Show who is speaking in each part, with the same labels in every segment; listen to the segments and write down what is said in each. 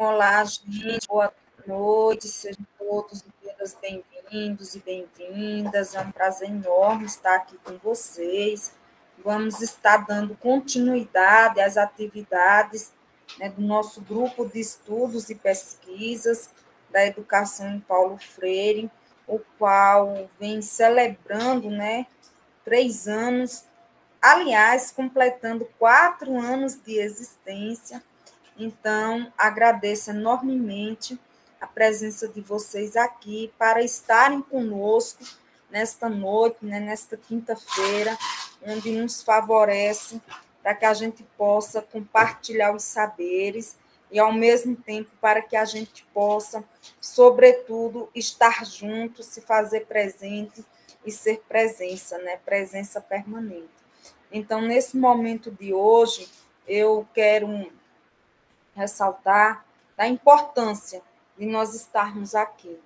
Speaker 1: Olá, gente, boa noite, sejam todos bem-vindos e bem-vindas. É um prazer enorme estar aqui com vocês. Vamos estar dando continuidade às atividades, né, do nosso grupo de estudos e pesquisas da educação em Paulo Freire, o qual vem celebrando, né, 3 anos, aliás, completando 4 anos de existência. Então, agradeço enormemente a presença de vocês aqui para estarem conosco nesta noite, né, nesta quinta-feira, onde nos favorece para que a gente possa compartilhar os saberes e, ao mesmo tempo, para que a gente possa, sobretudo, estar junto, se fazer presente e ser presença, né, presença permanente. Então, nesse momento de hoje, eu quero ressaltar da importância de nós estarmos aqui.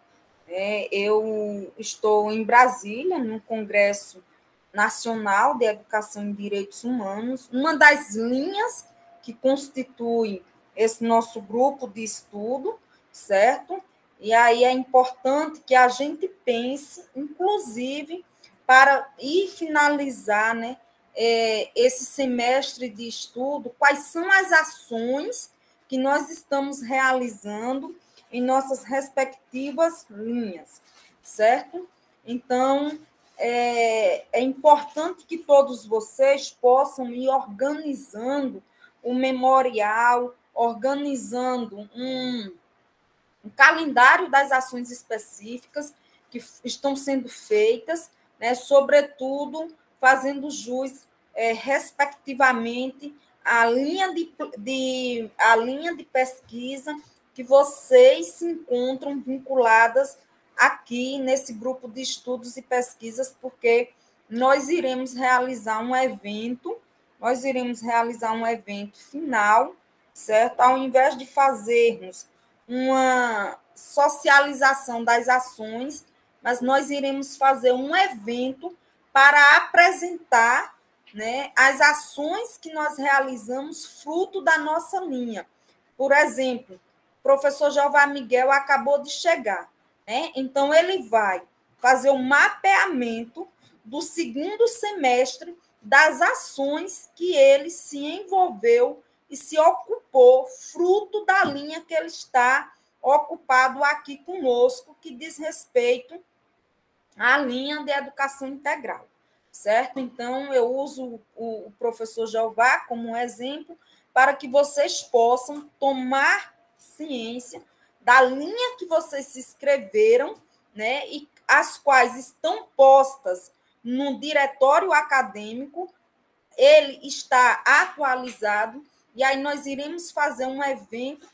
Speaker 1: Eu estou em Brasília, no Congresso Nacional de Educação e Direitos Humanos, uma das linhas que constitui esse nosso grupo de estudo, certo? E aí é importante que a gente pense, inclusive, para ir finalizar, né, esse semestre de estudo, quais são as ações que nós estamos realizando em nossas respectivas linhas, certo? Então, é importante que todos vocês possam ir organizando o memorial, organizando um calendário das ações específicas que estão sendo feitas, né, sobretudo fazendo jus, respectivamente, à a linha de pesquisa que vocês se encontram vinculadas aqui nesse grupo de estudos e pesquisas, porque nós iremos realizar um evento final, certo? Ao invés de fazermos uma socialização das ações, mas nós iremos fazer um evento para apresentar, né, as ações que nós realizamos fruto da nossa linha. Por exemplo, o professor Jeová Miguel acabou de chegar, né? Então ele vai fazer um mapeamento do segundo semestre das ações que ele se envolveu e se ocupou, fruto da linha que ele está ocupado aqui conosco, que diz respeito à linha de educação integral, certo? Então, eu uso o professor Jeová como um exemplo para que vocês possam tomar ciência da linha que vocês se inscreveram, né, e as quais estão postas no diretório acadêmico, ele está atualizado, e aí nós iremos fazer um evento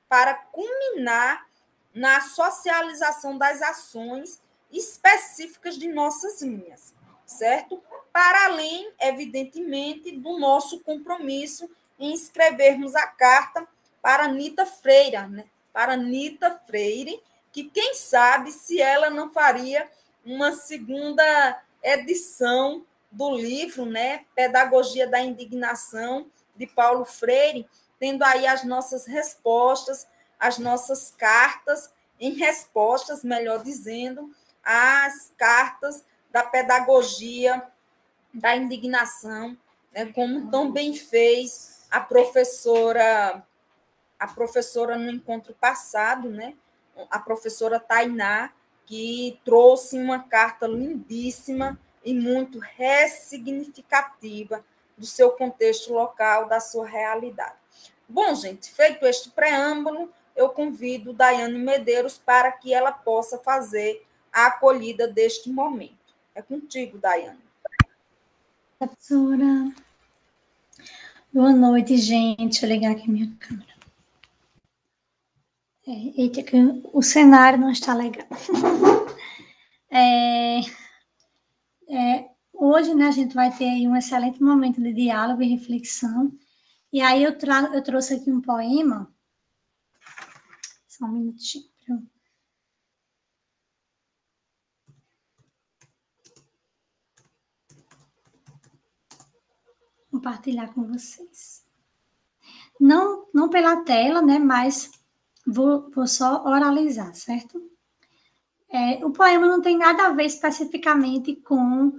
Speaker 1: para culminar na socialização das ações específicas de nossas linhas, certo? Para além, evidentemente, do nosso compromisso em escrevermos a carta para Anita Freire, né? Para Anita Freire, que quem sabe se ela não faria uma segunda edição do livro, né, Pedagogia da Indignação, de Paulo Freire, tendo aí as nossas respostas, as nossas cartas em respostas, melhor dizendo, às cartas da pedagogia da indignação, né, como tão bem fez a professora no encontro passado, né, a professora Tainá, que trouxe uma carta lindíssima e muito ressignificativa do seu contexto local, da sua realidade. Bom, gente, feito este preâmbulo, eu convido Daiane Medeiros para que ela possa fazer a acolhida deste momento. É contigo, Daiane.
Speaker 2: Professora. Boa noite, gente. Deixa eu ligar aqui a minha câmera. Eita, que o cenário não está legal. Hoje, né, a gente vai ter aí um excelente momento de diálogo e reflexão. E aí eu trouxe aqui um poema. Só um minutinho. Compartilhar com vocês. Não pela tela, né, mas Vou só oralizar, certo? O poema não tem nada a ver especificamente com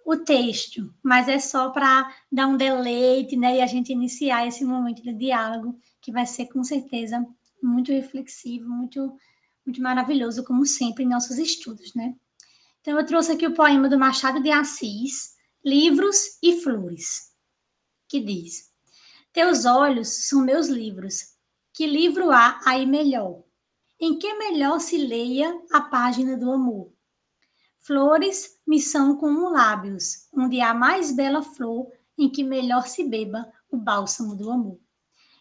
Speaker 2: o texto, mas é só para dar um deleite, né? E a gente iniciar esse momento de diálogo, que vai ser, com certeza, muito reflexivo, muito, muito maravilhoso, como sempre, em nossos estudos, né? Então, eu trouxe aqui o poema do Machado de Assis, Livros e Flores, que diz: Teus olhos são meus livros. Que livro há aí melhor? Em que melhor se leia a página do amor? Flores me são como lábios, onde há mais bela flor, em que melhor se beba o bálsamo do amor.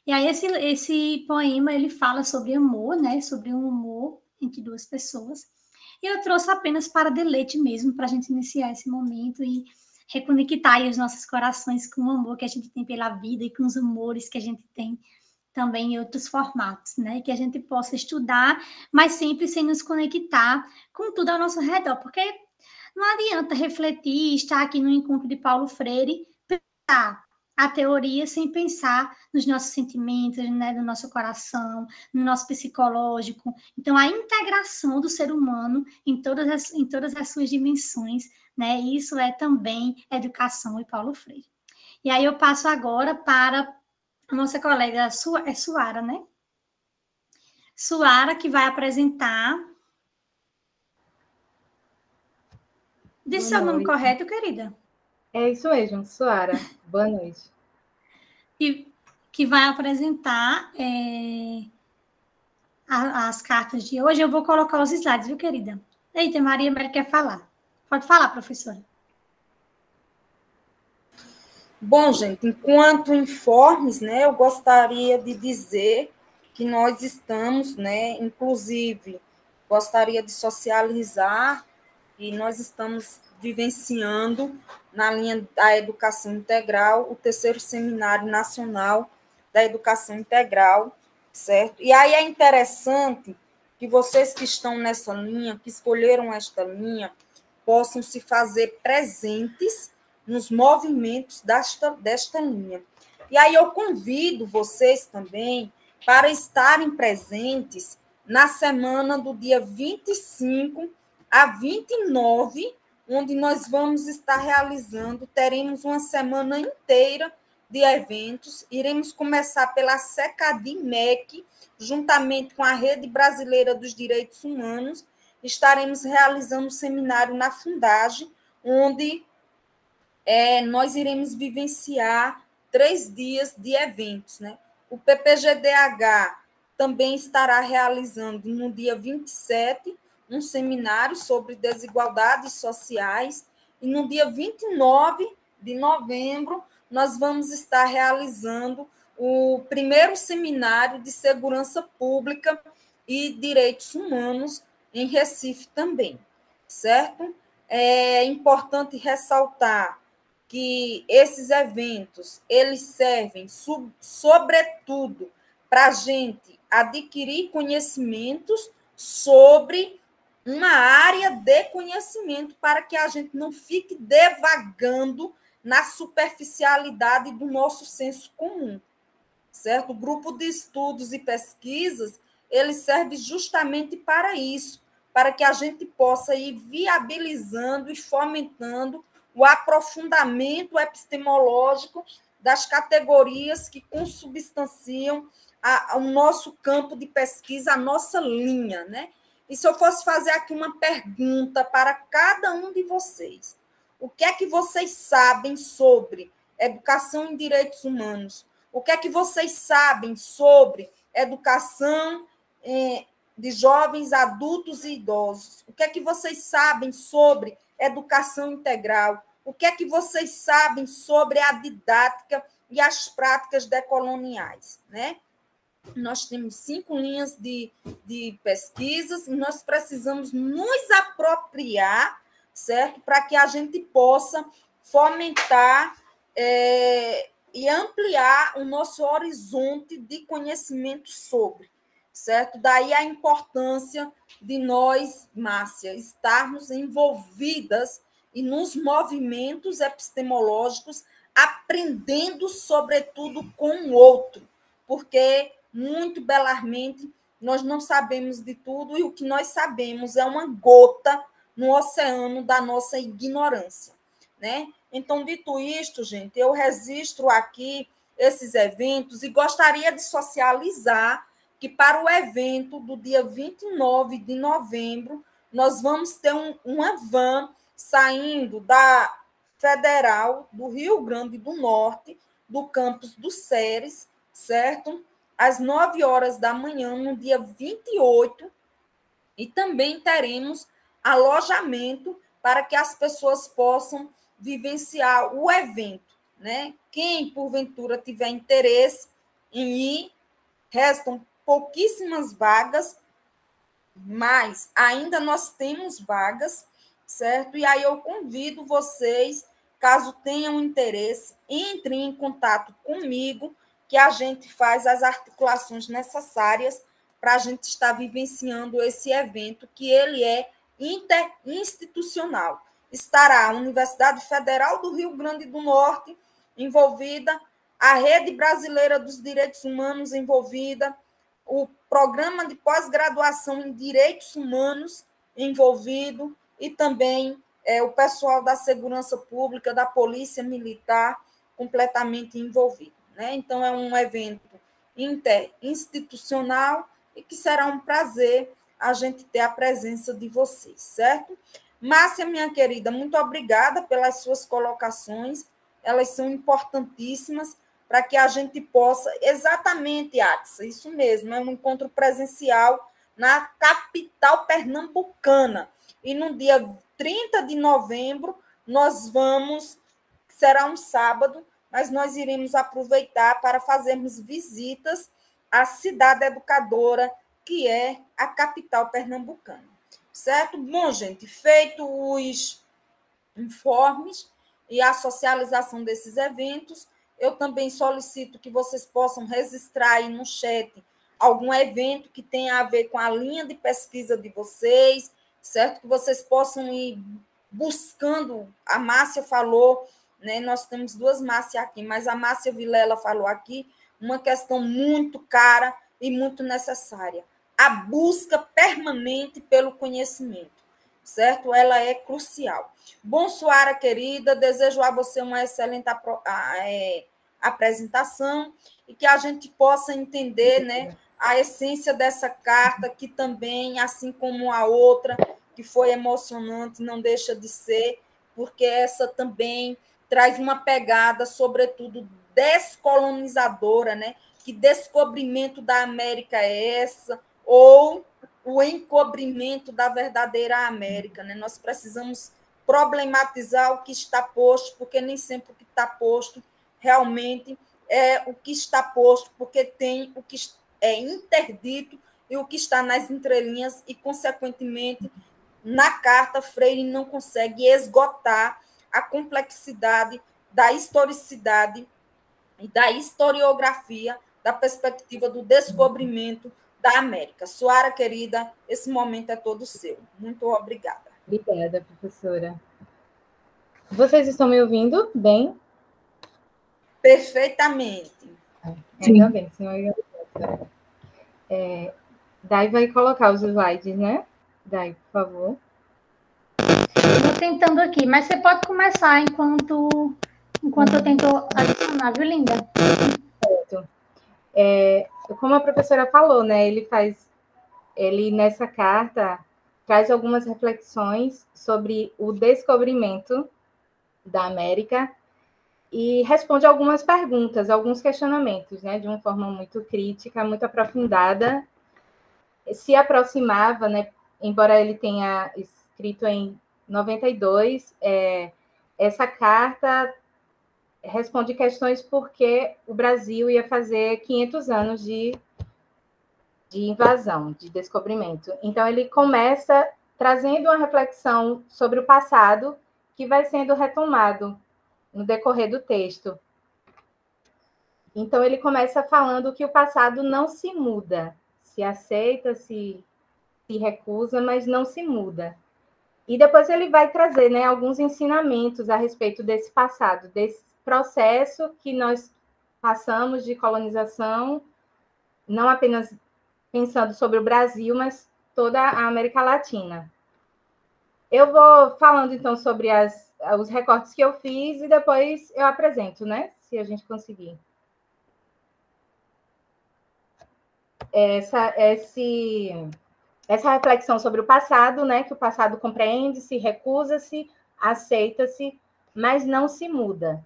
Speaker 2: E aí esse poema, ele fala sobre amor, né? Sobre um amor entre duas pessoas. E eu trouxe apenas para deleite mesmo, para a gente iniciar esse momento e reconectar aí os nossos corações com o amor que a gente tem pela vida e com os amores que a gente tem também em outros formatos, né? Que a gente possa estudar, mas sempre sem nos conectar com tudo ao nosso redor, porque não adianta refletir, estar aqui no encontro de Paulo Freire, pensar a teoria sem pensar nos nossos sentimentos, né, no nosso coração, no nosso psicológico. Então, a integração do ser humano em todas as suas dimensões, né? Isso é também educação e Paulo Freire. E aí eu passo agora para a nossa colega Suara, né? Suara, que vai apresentar. Diz
Speaker 3: Boa
Speaker 2: seu nome
Speaker 3: noite.
Speaker 2: correto, querida.
Speaker 3: É isso mesmo, Suara. Boa noite.
Speaker 2: Que vai apresentar as cartas de hoje. Eu vou colocar os slides, viu, querida? Eita, Maria Mel quer falar. Pode falar, professora.
Speaker 1: Bom, gente, enquanto informes, né, eu gostaria de dizer que nós estamos, né, inclusive, gostaria de socializar e nós estamos vivenciando, na linha da educação integral, o terceiro Seminário Nacional da Educação Integral, certo? E aí é interessante que vocês que estão nessa linha, que escolheram esta linha, possam se fazer presentes nos movimentos desta linha. E aí eu convido vocês também para estarem presentes na semana do dia 25 a 29, onde nós vamos estar realizando, teremos uma semana inteira de eventos, iremos começar pela SECADI-MEC, juntamente com a Rede Brasileira dos Direitos Humanos, estaremos realizando um seminário na Fundagem, onde nós iremos vivenciar 3 dias de eventos, né? O PPGDH também estará realizando no dia 27 um seminário sobre desigualdades sociais e no dia 29 de novembro nós vamos estar realizando o primeiro seminário de segurança pública e direitos humanos em Recife também, certo? É importante ressaltar que esses eventos, eles servem, sobretudo, para a gente adquirir conhecimentos sobre uma área de conhecimento, para que a gente não fique devagando na superficialidade do nosso senso comum, certo? O grupo de estudos e pesquisas, ele serve justamente para isso, para que a gente possa ir viabilizando e fomentando o aprofundamento epistemológico das categorias que consubstanciam o nosso campo de pesquisa, a nossa linha, né? E se eu fosse fazer aqui uma pergunta para cada um de vocês, o que é que vocês sabem sobre educação em direitos humanos? O que é que vocês sabem sobre educação de jovens, adultos e idosos? O que é que vocês sabem sobre educação integral? O que é que vocês sabem sobre a didática e as práticas decoloniais, né? Nós temos 5 linhas de pesquisas e nós precisamos nos apropriar, certo? Para que a gente possa fomentar e ampliar o nosso horizonte de conhecimento sobre, certo? Daí a importância de nós, Márcia, estarmos envolvidas e nos movimentos epistemológicos, aprendendo, sobretudo, com o outro, porque, muito belamente, nós não sabemos de tudo e o que nós sabemos é uma gota no oceano da nossa ignorância, né? Então, dito isto, gente, eu registro aqui esses eventos e gostaria de socializar que para o evento do dia 29 de novembro, nós vamos ter uma van saindo da Federal do Rio Grande do Norte, do campus do SERES, certo? Às 9 horas da manhã, no dia 28, e também teremos alojamento para que as pessoas possam vivenciar o evento, né? Quem, porventura, tiver interesse em ir, restam pouquíssimas vagas, mas ainda nós temos vagas, certo? E aí eu convido vocês, caso tenham interesse, entrem em contato comigo, que a gente faz as articulações necessárias para a gente estar vivenciando esse evento, que ele é interinstitucional. Estará a Universidade Federal do Rio Grande do Norte envolvida, a Rede Brasileira dos Direitos Humanos envolvida, o Programa de Pós-Graduação em Direitos Humanos envolvido e também o pessoal da Segurança Pública, da Polícia Militar, completamente envolvido, né? Então, é um evento interinstitucional e que será um prazer a gente ter a presença de vocês, certo? Márcia, minha querida, muito obrigada pelas suas colocações, elas são importantíssimas para que a gente possa, exatamente, Atissa, isso mesmo, é um encontro presencial na capital pernambucana. E no dia 30 de novembro, será um sábado, mas nós iremos aproveitar para fazermos visitas à cidade educadora, que é a capital pernambucana. Certo? Bom, gente, feito os informes e a socialização desses eventos, eu também solicito que vocês possam registrar aí no chat algum evento que tenha a ver com a linha de pesquisa de vocês, certo? Que vocês possam ir buscando. A Márcia falou, né? Nós temos duas Márcias aqui, mas a Márcia Vilela falou aqui uma questão muito cara e muito necessária. A busca permanente pelo conhecimento, certo? Ela é crucial. Bom, Suara, querida, desejo a você uma excelente apresentação e que a gente possa entender, né, a essência dessa carta, que também, assim como a outra, que foi emocionante, não deixa de ser, porque essa também traz uma pegada, sobretudo, descolonizadora, né? Que descobrimento da América é essa, ou o encobrimento da verdadeira América, né? Nós precisamos problematizar o que está posto, porque nem sempre o que está posto realmente é o que está posto, porque tem o que é interdito e o que está nas entrelinhas, e, consequentemente, na carta, Freire não consegue esgotar a complexidade da historicidade e da historiografia da perspectiva do descobrimento da América. Suara, querida, esse momento é todo seu. Muito obrigada.
Speaker 3: Obrigada, professora. Vocês estão me ouvindo bem?
Speaker 1: Perfeitamente.
Speaker 3: Ainda bem, senão eu ia... Dai vai colocar os slides, né? Dai, por favor.
Speaker 2: Estou tentando aqui, mas você pode começar enquanto eu tento adicionar, viu, linda?
Speaker 3: Certo. Como a professora falou, né? Ele nessa carta traz algumas reflexões sobre o descobrimento da América e responde algumas perguntas, alguns questionamentos, né? De uma forma muito crítica, muito aprofundada. Se aproximava, né? Embora ele tenha escrito em 92, essa carta responde questões porque o Brasil ia fazer 500 anos de invasão, de descobrimento. Então, ele começa trazendo uma reflexão sobre o passado, que vai sendo retomado no decorrer do texto. Então, ele começa falando que o passado não se muda, se aceita, se recusa, mas não se muda. E depois ele vai trazer, né, alguns ensinamentos a respeito desse passado, desse processo que nós passamos de colonização, não apenas pensando sobre o Brasil, mas toda a América Latina. Eu vou falando, então, sobre os recortes que eu fiz e depois eu apresento, né? Se a gente conseguir. Essa reflexão sobre o passado, né? Que o passado compreende-se, recusa-se, aceita-se, mas não se muda.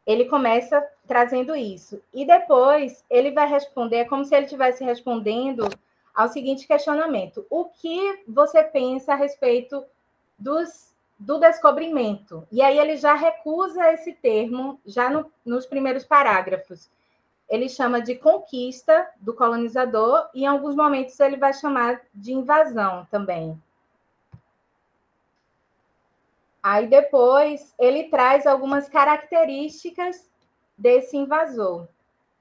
Speaker 3: Ele começa trazendo isso. E depois ele vai responder, é como se ele estivesse respondendo ao seguinte questionamento: o que você pensa a respeito do descobrimento? E aí ele já recusa esse termo, já nos primeiros parágrafos. Ele chama de conquista do colonizador e em alguns momentos ele vai chamar de invasão também. Aí depois ele traz algumas características desse invasor,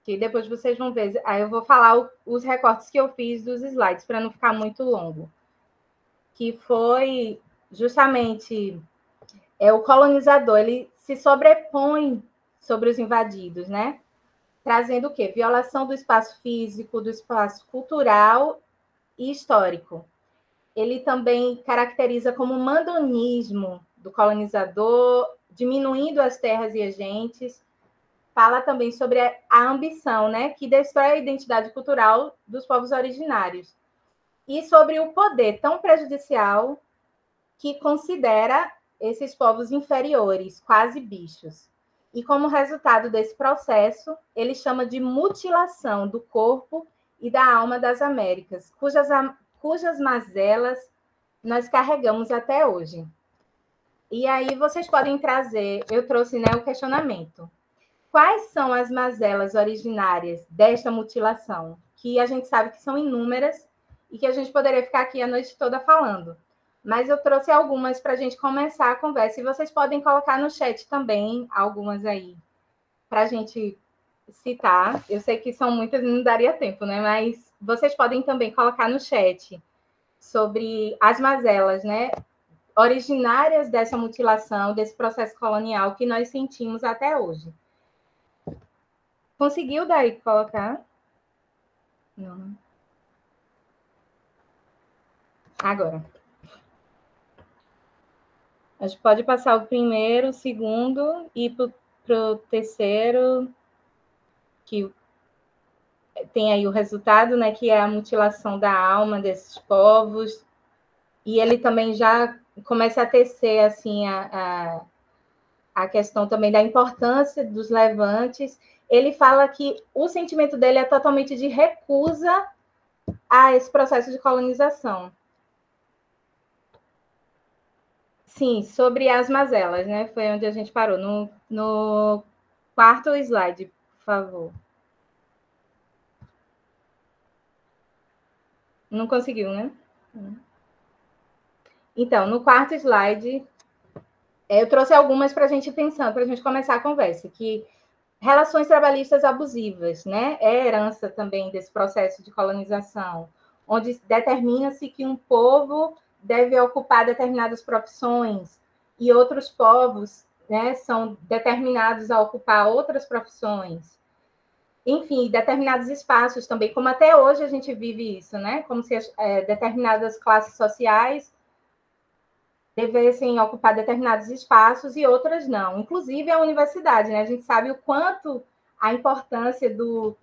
Speaker 3: que depois vocês vão ver. Aí eu vou falar os recortes que eu fiz dos slides, para não ficar muito longo. Que foi justamente o colonizador, ele se sobrepõe sobre os invadidos, né? Trazendo o quê? Violação do espaço físico, do espaço cultural e histórico. Ele também caracteriza como mandonismo do colonizador, diminuindo as terras e agentes. Fala também sobre a ambição, né, que destrói a identidade cultural dos povos originários. E sobre o poder tão prejudicial que considera esses povos inferiores, quase bichos. E como resultado desse processo, ele chama de mutilação do corpo e da alma das Américas, cujas mazelas nós carregamos até hoje. E aí vocês podem trazer, eu trouxe, né, o questionamento. Quais são as mazelas originárias desta mutilação? Que a gente sabe que são inúmeras e que a gente poderia ficar aqui a noite toda falando. Mas eu trouxe algumas para a gente começar a conversa. E vocês podem colocar no chat também algumas aí, para a gente citar. Eu sei que são muitas e não daria tempo, né? Mas vocês podem também colocar no chat sobre as mazelas, né? Originárias dessa mutilação, desse processo colonial que nós sentimos até hoje. Conseguiu daí colocar? Não. Agora. A gente pode passar o primeiro, o segundo e para o terceiro, que tem aí o resultado, né, que é a mutilação da alma desses povos. E ele também já começa a tecer assim, a questão também da importância dos levantes. Ele fala que o sentimento dele é totalmente de recusa a esse processo de colonização. Sim, sobre as mazelas, né? Foi onde a gente parou. No quarto slide, por favor. Não conseguiu, né? Então, no quarto slide, eu trouxe algumas para a gente pensar, para a gente começar a conversa, que relações trabalhistas abusivas, né? É herança também desse processo de colonização, onde determina-se que um povo deve ocupar determinadas profissões e outros povos, né, são determinados a ocupar outras profissões. Enfim, determinados espaços também, como até hoje a gente vive isso, né? Como se determinadas classes sociais devessem ocupar determinados espaços e outras não. Inclusive a universidade, né? A gente sabe o quanto a importância do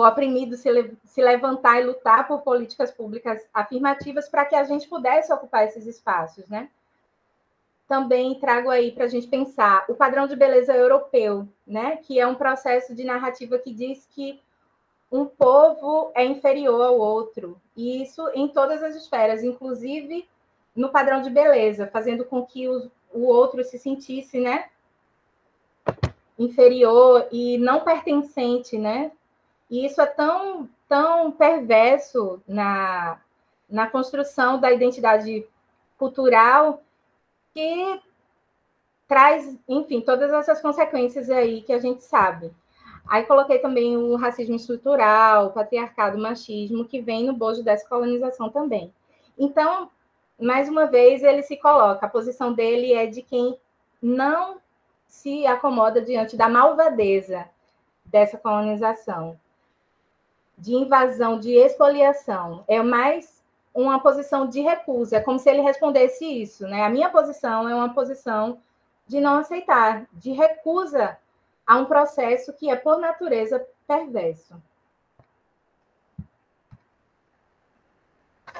Speaker 3: oprimido se levantar e lutar por políticas públicas afirmativas para que a gente pudesse ocupar esses espaços, né? Também trago aí para a gente pensar o padrão de beleza europeu, né? Que é um processo de narrativa que diz que um povo é inferior ao outro, e isso em todas as esferas, inclusive no padrão de beleza, fazendo com que o outro se sentisse, né, inferior e não pertencente, né? E isso é tão perverso na construção da identidade cultural que traz, enfim, todas essas consequências aí que a gente sabe. Aí coloquei também o racismo estrutural, o patriarcado, o machismo, que vem no bojo dessa colonização também. Então, mais uma vez, ele se coloca, a posição dele é de quem não se acomoda diante da malvadeza dessa colonização. de invasão, de expoliação. É mais uma posição de recusa, é como se ele respondesse isso, né? A minha posição é uma posição de não aceitar, de recusa a um processo que é, por natureza, perverso.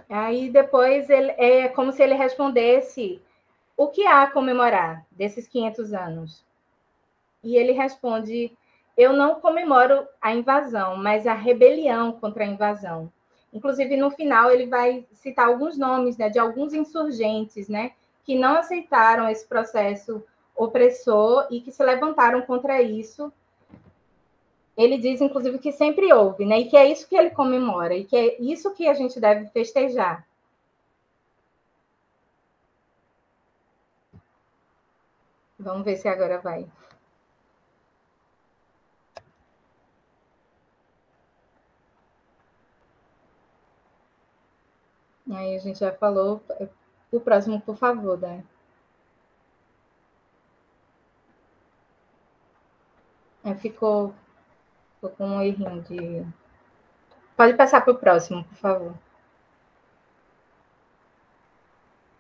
Speaker 3: Aí depois é como se ele respondesse o que há a comemorar desses 500 anos. E ele responde: eu não comemoro a invasão, mas a rebelião contra a invasão. Inclusive, no final, ele vai citar alguns nomes, né, de alguns insurgentes, né, que não aceitaram esse processo opressor e que se levantaram contra isso. Ele diz, inclusive, que sempre houve, né, e que é isso que ele comemora, e que é isso que a gente deve festejar. Vamos ver se agora vai. Aí a gente já falou. O próximo, por favor, né? Ficou com um errinho de... Pode passar para o próximo, por favor.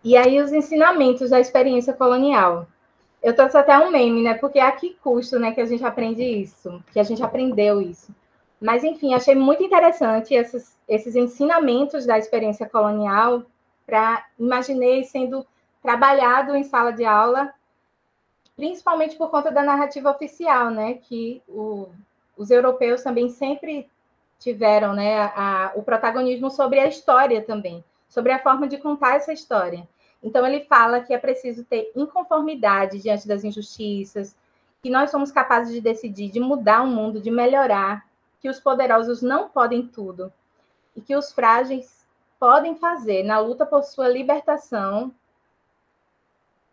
Speaker 3: E aí, os ensinamentos da experiência colonial. Eu trouxe até um meme, né? Porque a que custo, né, que a gente aprende isso, que a gente aprendeu isso. Mas, enfim, achei muito interessante esses ensinamentos da experiência colonial imaginei sendo trabalhado em sala de aula, principalmente por conta da narrativa oficial, né? Que os europeus também sempre tiveram, né, o protagonismo sobre a história também, sobre a forma de contar essa história. Então, ele fala que é preciso ter inconformidade diante das injustiças, que nós somos capazes de decidir, de mudar o mundo, de melhorar, que os poderosos não podem tudo e que os frágeis podem fazer na luta por sua libertação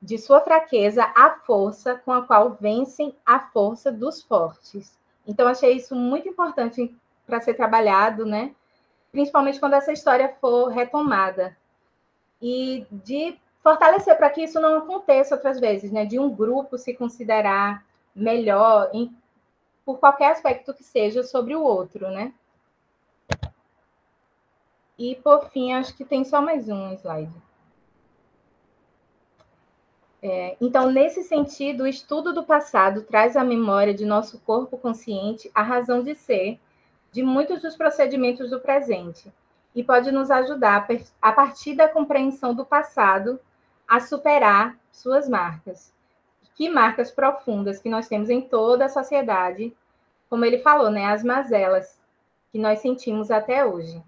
Speaker 3: de sua fraqueza a força com a qual vencem a força dos fortes. Então, achei isso muito importante para ser trabalhado, né? Principalmente quando essa história for retomada. E de fortalecer para que isso não aconteça outras vezes, né? De um grupo se considerar melhor por qualquer aspecto que seja sobre o outro, né? E, por fim, acho que tem só mais um slide. Então, nesse sentido, o estudo do passado traz à memória de nosso corpo consciente a razão de ser de muitos dos procedimentos do presente e pode nos ajudar, a partir da compreensão do passado, a superar suas marcas. Que marcas profundas que nós temos em toda a sociedade, como ele falou, né, as mazelas que nós sentimos até hoje,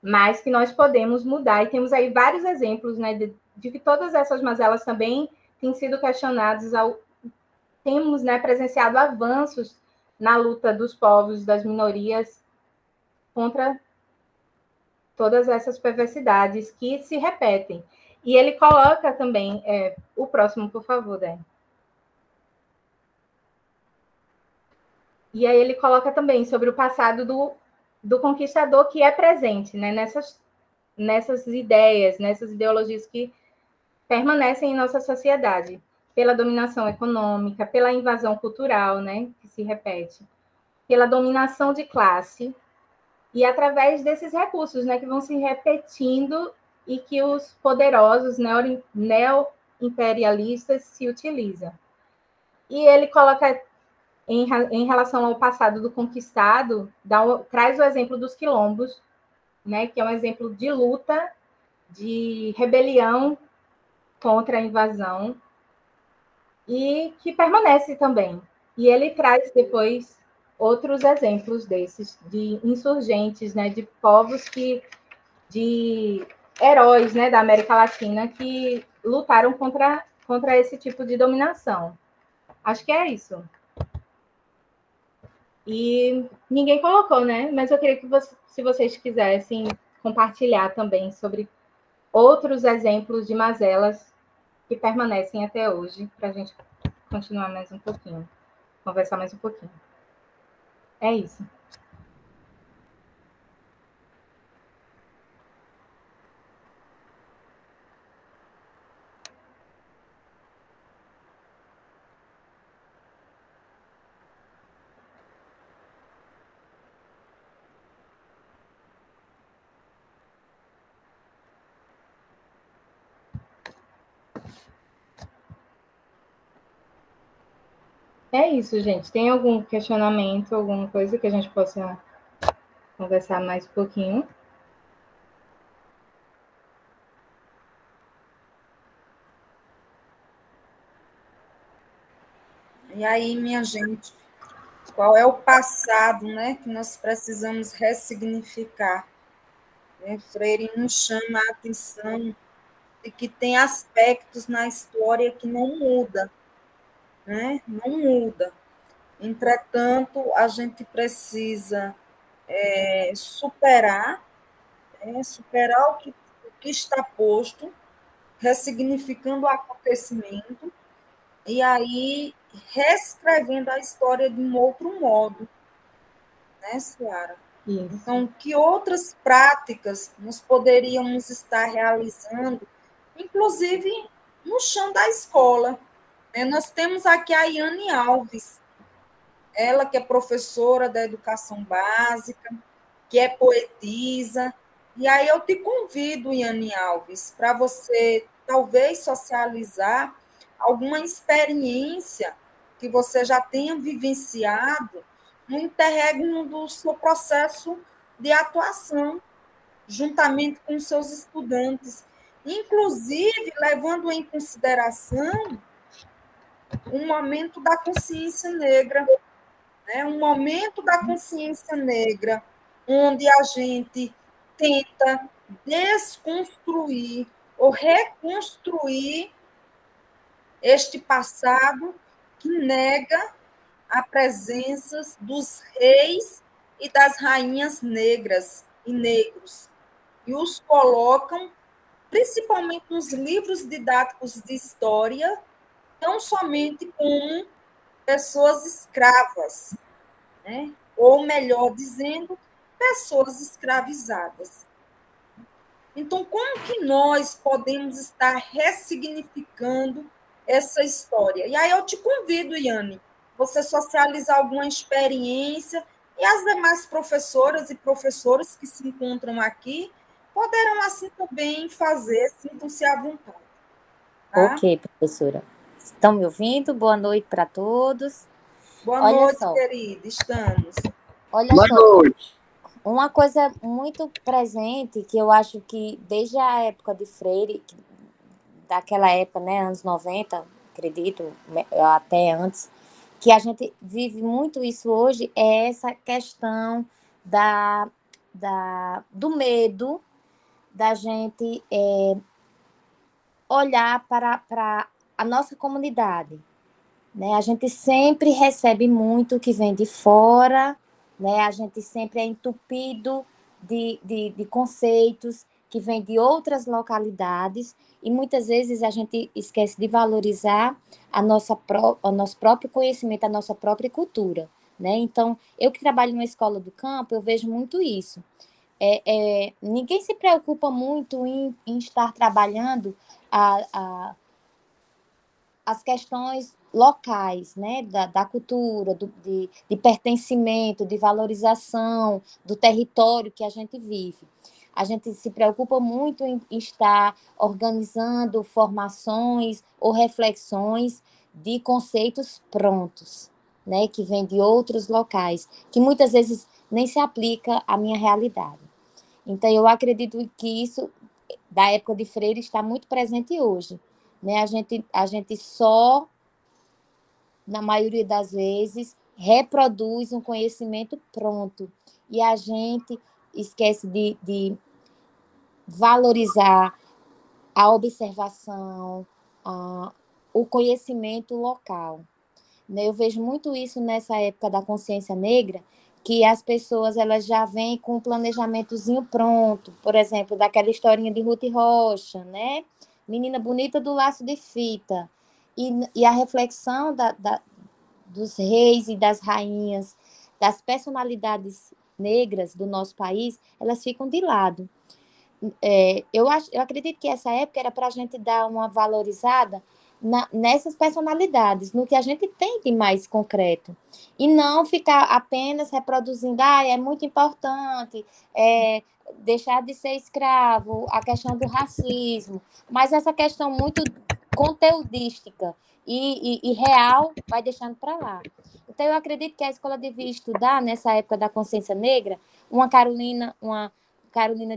Speaker 3: mas que nós podemos mudar. E temos aí vários exemplos, né, de que todas essas mazelas também têm sido questionadas. Temos, né, presenciado avanços na luta dos povos, das minorias, contra todas essas perversidades que se repetem. E ele coloca também, o próximo, por favor, Dé. E aí ele coloca também sobre o passado do conquistador que é presente, né, nessas ideias, nessas ideologias que permanecem em nossa sociedade, pela dominação econômica, pela invasão cultural, né, que se repete, pela dominação de classe, e através desses recursos, né, que vão se repetindo e que os poderosos neo-imperialistas se utilizam. E ele coloca, em relação ao passado do conquistado, traz o exemplo dos quilombos, né, que é um exemplo de luta, de rebelião contra a invasão, e que permanece também. E ele traz depois outros exemplos desses, de insurgentes, né, de povos de heróis, né, da América Latina que lutaram contra esse tipo de dominação. Acho que é isso. E ninguém colocou, né? Mas eu queria que se vocês quisessem compartilhar também sobre outros exemplos de mazelas que permanecem até hoje, para a gente continuar mais um pouquinho, conversar mais um pouquinho. É isso. É isso, gente. Tem algum questionamento, alguma coisa que a gente possa conversar mais um pouquinho?
Speaker 1: E aí, minha gente, qual é o passado, né, que nós precisamos ressignificar? Né? Freire nos chama a atenção de que tem aspectos na história que não muda, né? Não muda. Entretanto, a gente precisa superar, superar o que está posto, ressignificando o acontecimento, e aí reescrevendo a história de um outro modo, né, Ciara?
Speaker 3: Isso.
Speaker 1: Então, que outras práticas nós poderíamos estar realizando, inclusive no chão da escola? Nós temos aqui a Iane Alves, ela que é professora da educação básica, que é poetisa. E aí eu te convido, Iane Alves, para você talvez socializar alguma experiência que você já tenha vivenciado no interregno do seu processo de atuação, juntamente com seus estudantes, inclusive levando em consideração um momento da consciência negra, né? Um momento da consciência negra, onde a gente tenta desconstruir ou reconstruir este passado que nega a presença dos reis e das rainhas negras e negros, e os colocam, principalmente nos livros didáticos de história, não somente como pessoas escravas, né? Ou melhor dizendo, pessoas escravizadas. Então, como que nós podemos estar ressignificando essa história? E aí eu te convido, Iane, você socializar alguma experiência, e as demais professoras e professores que se encontram aqui poderão assim também fazer, sintam-se à vontade. Tá?
Speaker 4: Ok, professora. Estão me ouvindo? Boa noite para todos.
Speaker 1: Boa
Speaker 4: Olha
Speaker 1: noite,
Speaker 4: só.
Speaker 1: querida, estamos.
Speaker 4: Olha
Speaker 5: Boa
Speaker 4: só.
Speaker 5: noite.
Speaker 4: Uma coisa muito presente, que eu acho que desde a época de Freire, daquela época, né, anos 90, acredito, até antes, que a gente vive muito isso hoje, é essa questão do medo da gente olhar para a nossa comunidade, né? A gente sempre recebe muito que vem de fora, né? A gente sempre é entupido de conceitos que vêm de outras localidades, e muitas vezes a gente esquece de valorizar o nosso próprio conhecimento, a nossa própria cultura, né? Então, eu que trabalho numa escola do campo, eu vejo muito isso. Ninguém se preocupa muito em estar trabalhando as questões locais, né, da cultura, de pertencimento, de valorização do território que a gente vive. A gente se preocupa muito em estar organizando formações ou reflexões de conceitos prontos, né, que vêm de outros locais, que muitas vezes nem se aplica à minha realidade. Então, eu acredito que isso, da época de Freire, está muito presente hoje. Né? A gente só, na maioria das vezes, reproduz um conhecimento pronto. E a gente esquece de valorizar a observação, o conhecimento local. Eu vejo muito isso nessa época da consciência negra, que as pessoas elas já vêm com um planejamentozinho pronto, por exemplo, daquela historinha de Ruth Rocha, né? Menina bonita do laço de fita. E a reflexão dos reis e das rainhas, das personalidades negras do nosso país, elas ficam de lado. Eu acredito que essa época era para a gente dar uma valorizada nessas personalidades, no que a gente tem de mais concreto. E não ficar apenas reproduzindo, é muito importante deixar de ser escravo, a questão do racismo, mas essa questão muito conteudística, e real vai deixando para lá. Então, eu acredito que a escola devia estudar, nessa época da consciência negra, uma Carolina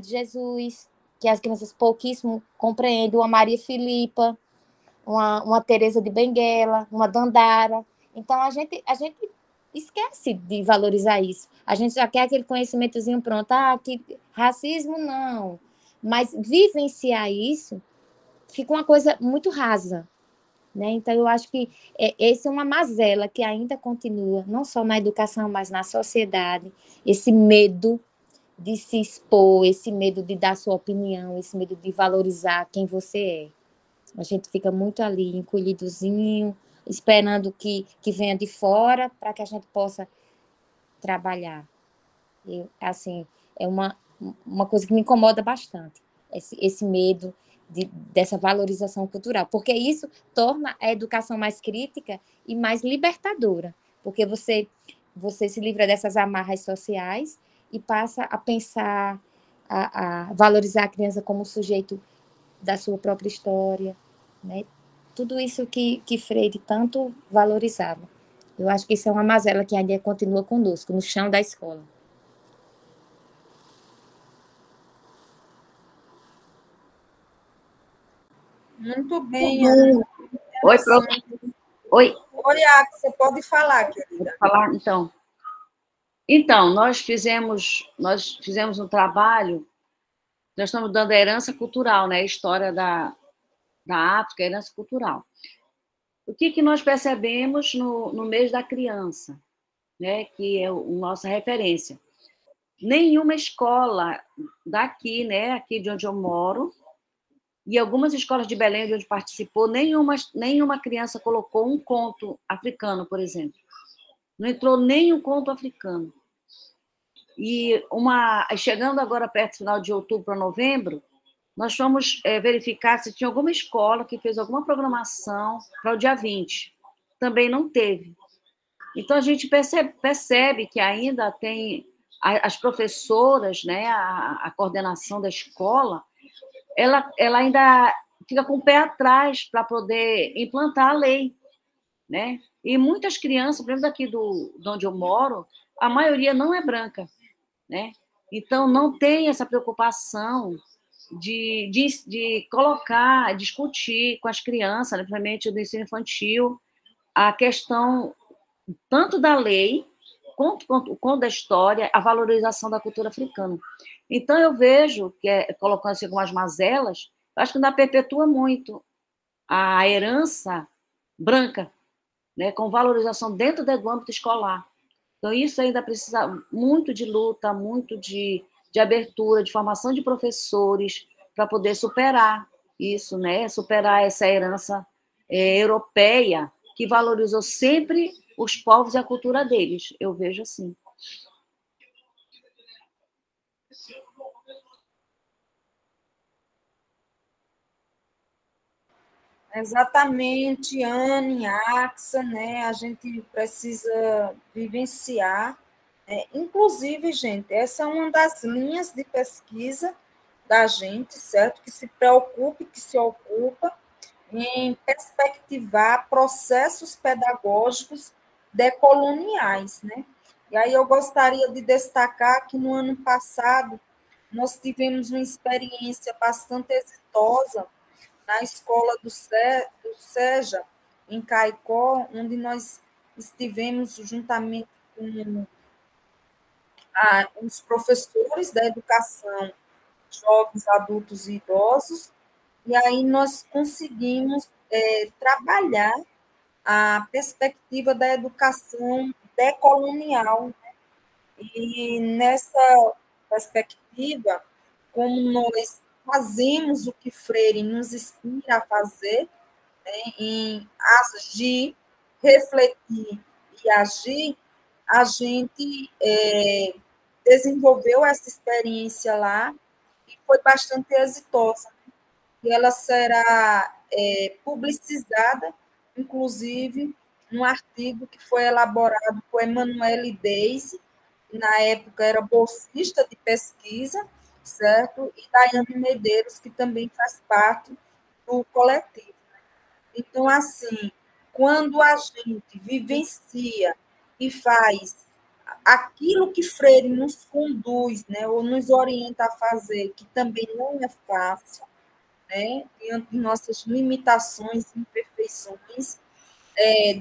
Speaker 4: de Jesus, que as crianças pouquíssimo compreendem, uma Maria Filipa, uma Teresa de Benguela, uma Dandara. Então, a gente esquece de valorizar isso. A gente já quer aquele conhecimentozinho pronto. Que racismo, não. Mas vivenciar isso fica uma coisa muito rasa. Né? Então, eu acho que essa é uma mazela que ainda continua, não só na educação, mas na sociedade. Esse medo de se expor, esse medo de dar sua opinião, esse medo de valorizar quem você é. A gente fica muito ali, encolhidozinho, esperando que venha de fora para que a gente possa trabalhar. Assim, é uma coisa que me incomoda bastante, esse medo dessa valorização cultural, porque isso torna a educação mais crítica e mais libertadora, porque você se livra dessas amarras sociais e passa a pensar, a valorizar a criança como sujeito da sua própria história, né? Tudo isso que Freire tanto valorizava. Eu acho que isso é uma mazela que ainda continua conosco, no chão da escola.
Speaker 1: Muito bem, Ana.
Speaker 5: Oi, Oi.
Speaker 1: Oi, você pode falar, querida.
Speaker 5: Pode falar, então. Então, nós fizemos um trabalho, nós estamos dando a herança cultural, né? A história da África, a herança cultural. O que nós percebemos no mês da criança, né? Que é a nossa referência. Nenhuma escola daqui, né? Aqui de onde eu moro, e algumas escolas de Belém, de onde participou, nenhuma criança colocou um conto africano, por exemplo. Não entrou nenhum conto africano. E chegando agora perto do final de outubro para novembro, nós fomos verificar se tinha alguma escola que fez alguma programação para o dia 20. Também não teve. Então, a gente percebe que ainda tem as professoras, né, a coordenação da escola, ela ainda fica com o pé atrás para poder implantar a lei, né? E muitas crianças, por exemplo, daqui de onde eu moro, a maioria não é branca, né? Então, não tem essa preocupação de colocar, discutir com as crianças, principalmente do ensino infantil, a questão tanto da lei quanto da história, a valorização da cultura africana. Então, eu vejo, colocando assim algumas mazelas, eu acho que ainda perpetua muito a herança branca, né, com valorização dentro do âmbito escolar. Então, isso ainda precisa muito de luta, muito de abertura, de formação de professores, para poder superar isso, né, superar essa herança europeia, que valorizou sempre os povos e a cultura deles. Eu vejo assim.
Speaker 1: Exatamente, Anne, Axa, né? A gente precisa vivenciar. Inclusive, gente, essa é uma das linhas de pesquisa da gente, certo? Que se preocupe, que se ocupa em perspectivar processos pedagógicos decoloniais, né? E aí eu gostaria de destacar que no ano passado nós tivemos uma experiência bastante exitosa na escola do SEJA, em Caicó, onde nós estivemos juntamente com os professores da educação, jovens, adultos e idosos, e aí nós conseguimos trabalhar a perspectiva da educação decolonial. E nessa perspectiva, como nós fazemos o que Freire nos inspira a fazer, né, em agir, refletir e agir, a gente desenvolveu essa experiência lá e foi bastante exitosa. E ela será publicizada, inclusive, num artigo que foi elaborado por Emanuele Deise, que na época era bolsista de pesquisa, certo? E Daiane Medeiros, que também faz parte do coletivo. Então, assim, quando a gente vivencia e faz aquilo que Freire nos conduz, né, ou nos orienta a fazer, que também não é fácil, né, diante de nossas limitações e imperfeições,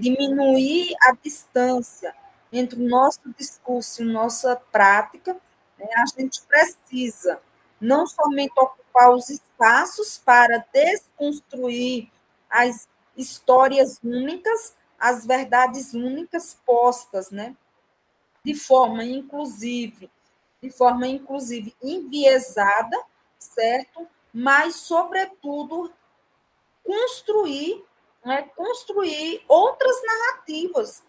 Speaker 1: diminuir a distância entre o nosso discurso e nossa prática, né, a gente precisa não somente ocupar os espaços para desconstruir as histórias únicas, as verdades únicas postas, né, de forma inclusive enviesada, certo? Mas, sobretudo, construir, né, construir outras narrativas,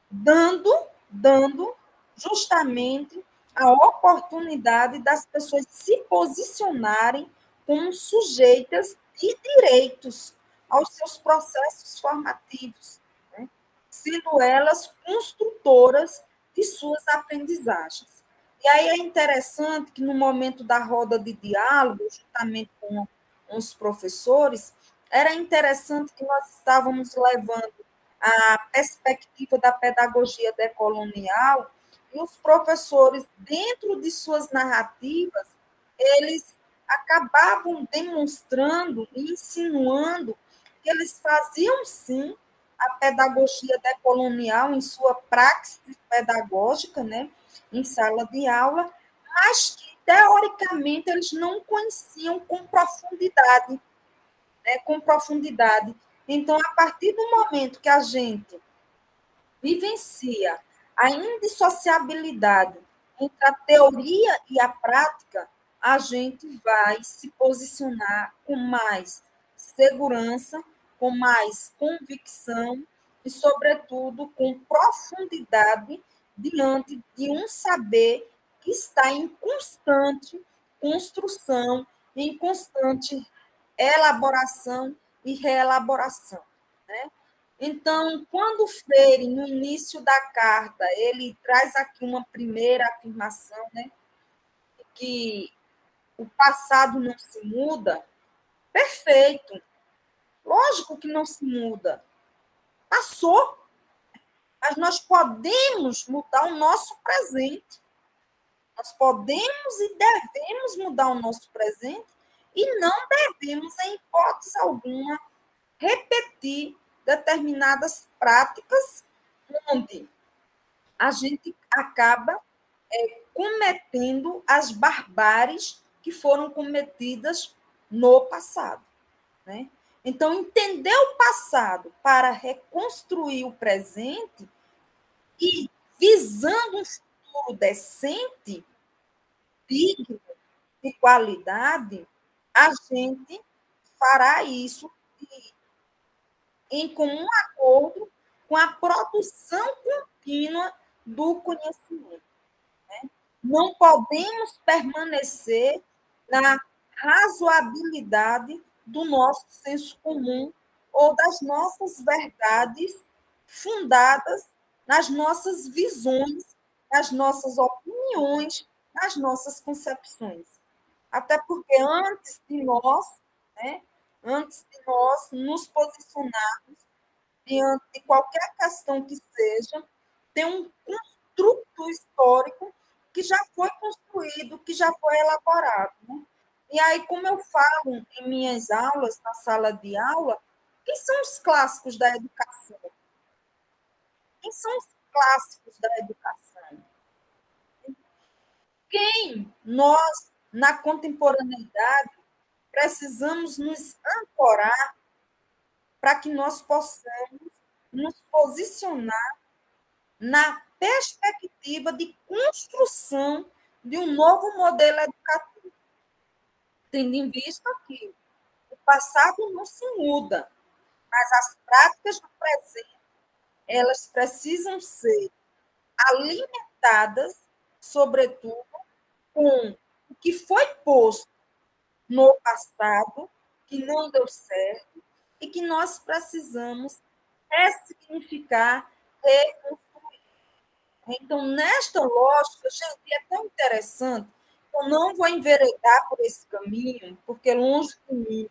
Speaker 1: dando justamente a oportunidade das pessoas se posicionarem como sujeitas de direitos aos seus processos formativos, né? Sendo elas construtoras de suas aprendizagens. E aí é interessante que, no momento da roda de diálogo, justamente com os professores, era interessante que nós estávamos levando a perspectiva da pedagogia decolonial e os professores, dentro de suas narrativas, eles acabavam demonstrando e insinuando que eles faziam, sim, a pedagogia decolonial em sua praxis pedagógica, né, em sala de aula, mas que, teoricamente, eles não conheciam com profundidade, né, com profundidade. Então, a partir do momento que a gente vivencia a indissociabilidade entre a teoria e a prática, a gente vai se posicionar com mais segurança, com mais convicção e, sobretudo, com profundidade diante de um saber que está em constante construção, em constante elaboração e reelaboração, né? Então, quando Freire, no início da carta, ele traz aqui uma primeira afirmação, né, que o passado não se muda, perfeito. Lógico que não se muda. Passou, mas nós podemos mudar o nosso presente. Nós podemos e devemos mudar o nosso presente e não devemos, em hipótese alguma, repetir determinadas práticas onde a gente acaba cometendo as barbáries que foram cometidas no passado, né? Então, entender o passado para reconstruir o presente e visando um futuro decente, digno, de qualidade, a gente fará isso em comum acordo com a produção contínua do conhecimento, né? Não podemos permanecer na razoabilidade do nosso senso comum ou das nossas verdades fundadas nas nossas visões, nas nossas opiniões, nas nossas concepções. Até porque né, antes de nós nos posicionarmos diante de qualquer questão que seja, tem um construto histórico que já foi construído, que já foi elaborado, né? E aí, como eu falo em minhas aulas, na sala de aula, quem são os clássicos da educação? Quem são os clássicos da educação? Quem nós, na contemporaneidade, precisamos nos ancorar para que nós possamos nos posicionar na perspectiva de construção de um novo modelo educativo, tendo em vista que o passado não se muda, mas as práticas do presente, elas precisam ser alimentadas, sobretudo, com o que foi posto no passado, que não deu certo, e que nós precisamos ressignificar, reconstruir. Então, nesta lógica, gente, é tão interessante, eu não vou enveredar por esse caminho, porque é longe de mim,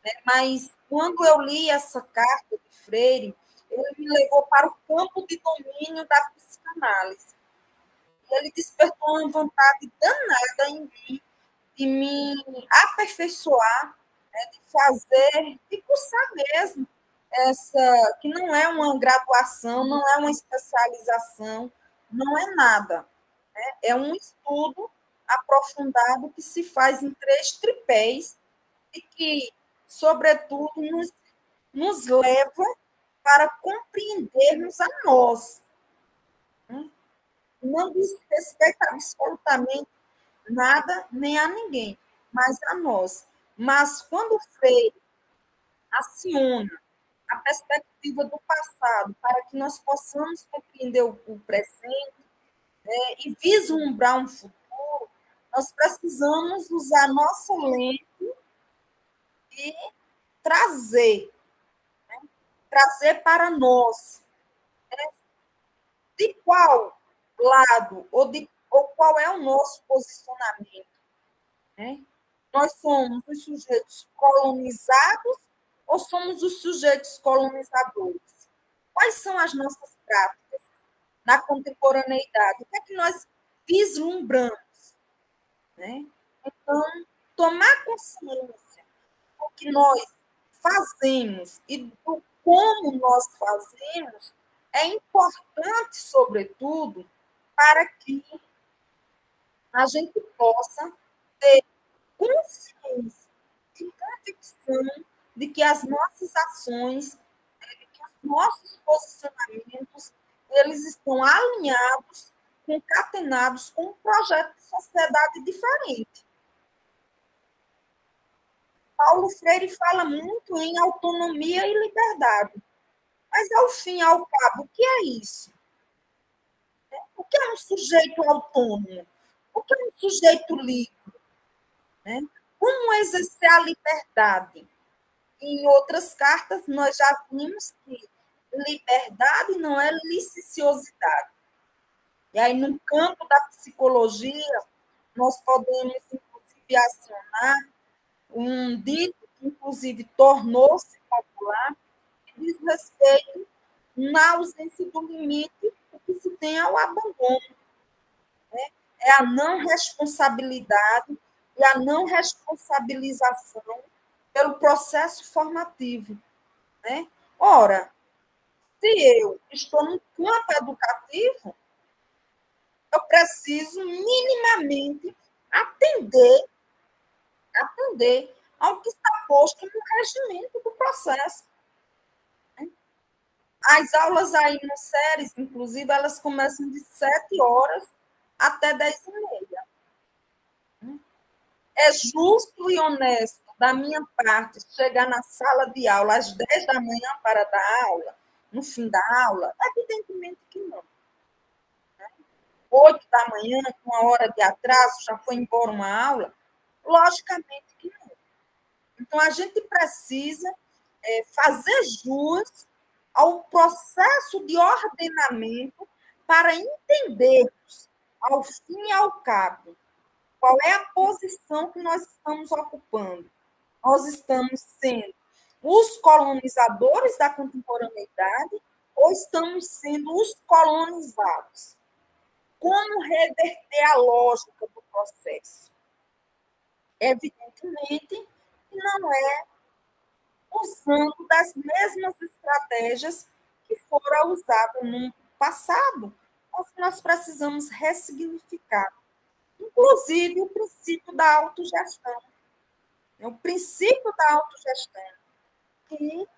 Speaker 1: né? Mas, quando eu li essa carta de Freire, ele me levou para o campo de domínio da psicanálise. E ele despertou uma vontade danada em mim de me aperfeiçoar, né, de fazer, de cursar mesmo essa, que não é uma graduação, não é uma especialização, não é nada. Né? É um estudo aprofundado que se faz em 3 tripés e que, sobretudo, nos leva para compreendermos a nós. Né? Não diz respeito absolutamente nada nem a ninguém, mas a nós. Mas quando o Freire aciona a perspectiva do passado para que nós possamos compreender o presente, né, e vislumbrar um futuro, nós precisamos usar nossa lente e trazer, né, trazer para nós, né, de qual lado ou qual é o nosso posicionamento. Né? Nós somos os sujeitos colonizados ou somos os sujeitos colonizadores? Quais são as nossas práticas na contemporaneidade? O que é que nós vislumbramos? Né? Então, tomar consciência do que nós fazemos e do como nós fazemos é importante, sobretudo, para que a gente possa ter consciência e convicção de que as nossas ações, de que os nossos posicionamentos, eles estão alinhados, concatenados com um projeto de sociedade diferente. Paulo Freire fala muito em autonomia e liberdade. Mas, ao fim e ao cabo, o que é isso? O que é um sujeito autônomo? O que é um sujeito livre? Né? Como exercer a liberdade? Em outras cartas, nós já vimos que liberdade não é licenciosidade. E aí, no campo da psicologia, nós podemos, inclusive, acionar um dito que, inclusive, tornou-se popular, que diz respeito na ausência do limite, o que se tem ao abandono. Né? É a não responsabilidade e a não responsabilização pelo processo formativo. Né? Ora, se eu estou no campo educativo, eu preciso minimamente atender ao que está posto no regimento do processo. As aulas aí no SERES, inclusive, elas começam de 7 horas até 10h30. É justo e honesto da minha parte chegar na sala de aula às 10 da manhã para dar aula, no fim da aula? Evidentemente que não. 8 da manhã, com 1 hora de atraso, já foi embora uma aula? Logicamente que não. Então, a gente precisa fazer jus ao processo de ordenamento para entendermos, ao fim e ao cabo, qual é a posição que nós estamos ocupando. Nós estamos sendo os colonizadores da contemporaneidade ou estamos sendo os colonizados? Como reverter a lógica do processo? Evidentemente que não é usando das mesmas estratégias que foram usadas no passado, mas nós precisamos ressignificar. Inclusive, o princípio da autogestão. O princípio da autogestão, que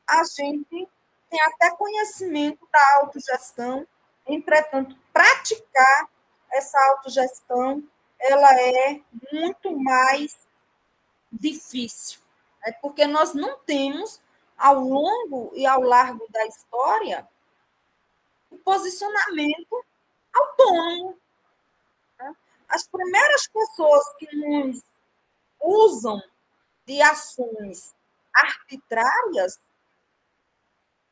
Speaker 1: a gente tem até conhecimento da autogestão, entretanto, praticar essa autogestão, ela é muito mais difícil, né? Porque nós não temos, ao longo e ao largo da história, o posicionamento autônomo. Né? As primeiras pessoas que nos usam de ações arbitrárias